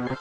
Hi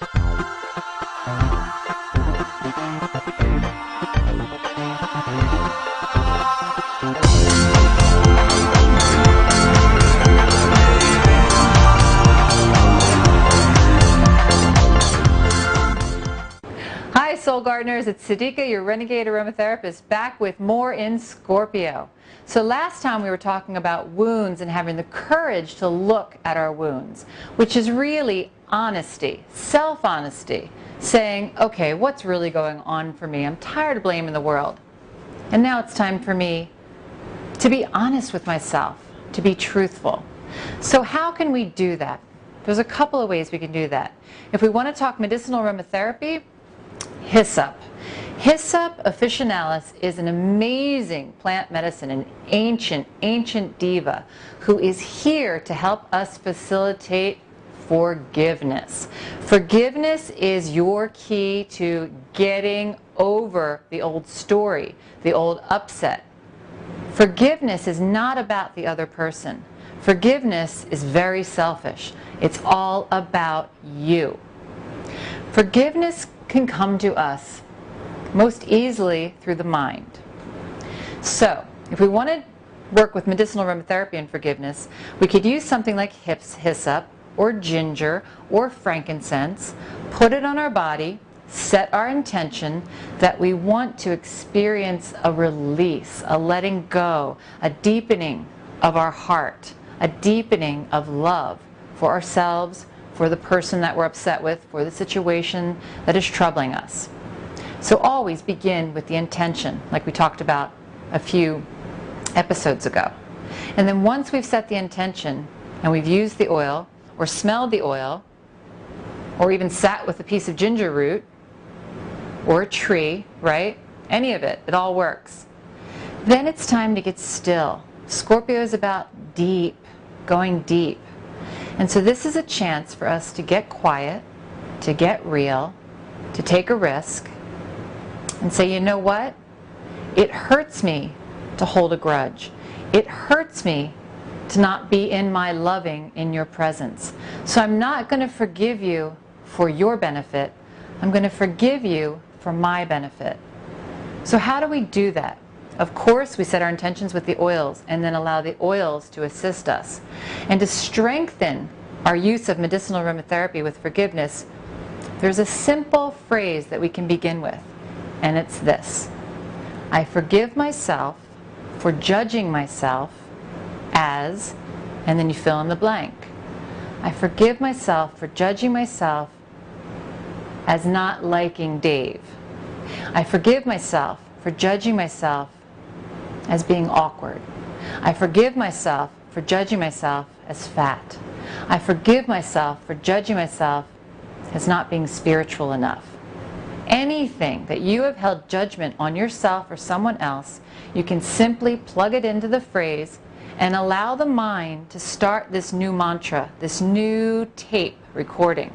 Soul Gardeners, it's Siddiqa, your Renegade Aromatherapist, back with more in Scorpio. So last time we were talking about wounds and having the courage to look at our wounds, which is really honesty, self-honesty, saying, okay, what's really going on for me? I'm tired of blaming the world. And now it's time for me to be honest with myself, to be truthful. So how can we do that? There's a couple of ways we can do that. If we want to talk medicinal aromatherapy, hyssop. Hyssop officinalis is an amazing plant medicine, an ancient diva who is here to help us facilitate forgiveness. Forgiveness is your key to getting over the old story, the old upset. Forgiveness is not about the other person. Forgiveness is very selfish. It's all about you. Forgiveness can come to us most easily through the mind. So, if we want to work with medicinal aromatherapy and forgiveness, we could use something like hyssop or ginger or frankincense, put it on our body, set our intention that we want to experience a release, a letting go, a deepening of our heart, a deepening of love for ourselves, for the person that we're upset with, for the situation that is troubling us. So always begin with the intention, like we talked about a few episodes ago. And then once we've set the intention and we've used the oil or smelled the oil or even sat with a piece of ginger root or a tree, right? Any of it, it all works. Then it's time to get still. Scorpio is about deep, going deep. And so this is a chance for us to get quiet, to get real, to take a risk, and say, you know what? It hurts me to hold a grudge. It hurts me to not be in my loving in your presence. So I'm not going to forgive you for your benefit. I'm going to forgive you for my benefit. So how do we do that? Of course, we set our intentions with the oils and then allow the oils to assist us. And to strengthen our use of medicinal aromatherapy with forgiveness, there's a simple phrase that we can begin with, and it's this: I forgive myself for judging myself as, and then you fill in the blank. I forgive myself for judging myself as not liking Dave. I forgive myself for judging myself as being awkward. I forgive myself for judging myself as fat. I forgive myself for judging myself as not being spiritual enough. Anything that you have held judgment on yourself or someone else, you can simply plug it into the phrase and allow the mind to start this new mantra, this new tape recording.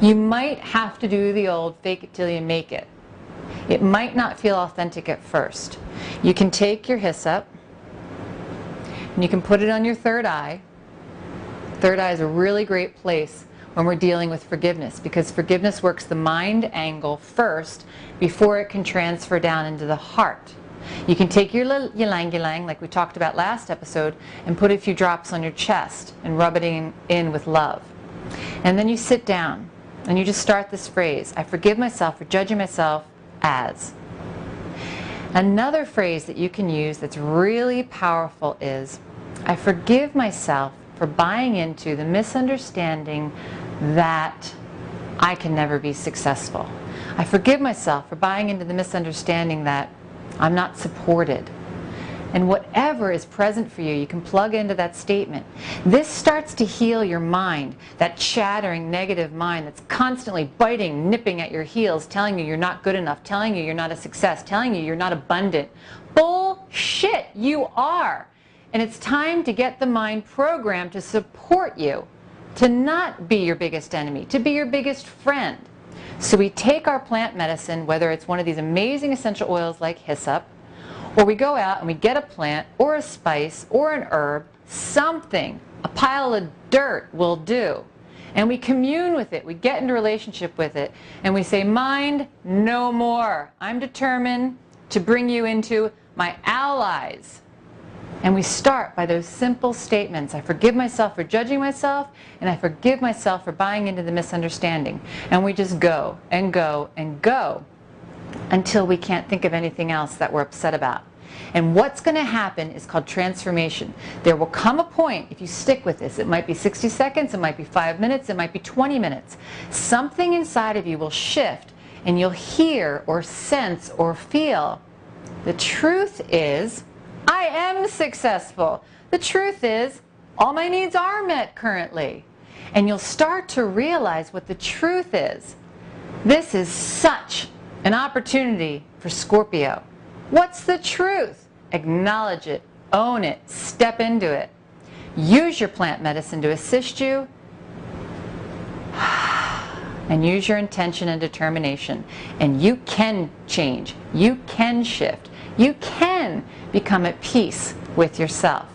You might have to do the old fake it till you make it. It might not feel authentic at first. You can take your hyssop and you can put it on your third eye. Third eye is a really great place when we're dealing with forgiveness, because forgiveness works the mind angle first before it can transfer down into the heart. You can take your ylang ylang, like we talked about last episode, and put a few drops on your chest and rub it in with love. And then you sit down and you just start this phrase: I forgive myself for judging myself as. Another phrase that you can use that's really powerful is, I forgive myself for buying into the misunderstanding that I can never be successful. I forgive myself for buying into the misunderstanding that I'm not supported. And whatever is present for you, you can plug into that statement. This starts to heal your mind, that chattering negative mind that's constantly biting, nipping at your heels, telling you you're not good enough, telling you you're not a success, telling you you're not abundant. Bullshit, you are. And it's time to get the mind programmed to support you, to not be your biggest enemy, to be your biggest friend. So we take our plant medicine, whether it's one of these amazing essential oils like hyssop, or we go out and we get a plant or a spice or an herb, something, a pile of dirt will do. And we commune with it. We get into relationship with it. And we say, mind, no more. I'm determined to bring you into my allies. And we start by those simple statements. I forgive myself for judging myself, and I forgive myself for buying into the misunderstanding. And we just go and go and go until we can't think of anything else that we're upset about. And what's going to happen is called transformation. There will come a point, if you stick with this, it might be 60 seconds, it might be 5 minutes, it might be 20 minutes. Something inside of you will shift, and you'll hear or sense or feel, the truth is, I am successful. The truth is, all my needs are met currently. And you'll start to realize what the truth is. This is such an opportunity for Scorpio. What's the truth? Acknowledge it, own it, step into it. Use your plant medicine to assist you, and use your intention and determination. And you can change. You can shift. You can become at peace with yourself.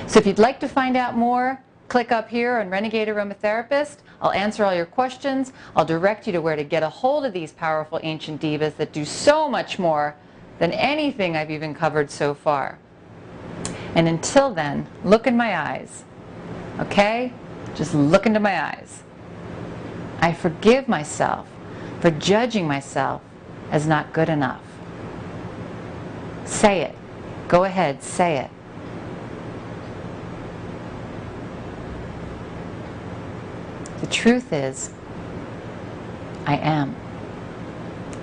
So if you'd like to find out more, click up here on Renegade Aromatherapist. I'll answer all your questions. I'll direct you to where to get a hold of these powerful ancient divas that do so much more than anything I've even covered so far. And until then, look in my eyes. Okay? Just look into my eyes. I forgive myself for judging myself as not good enough. Say it. Go ahead, say it. The truth is, I am.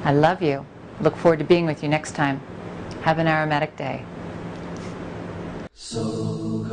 I love you. Look forward to being with you next time. Have an aromatic day. So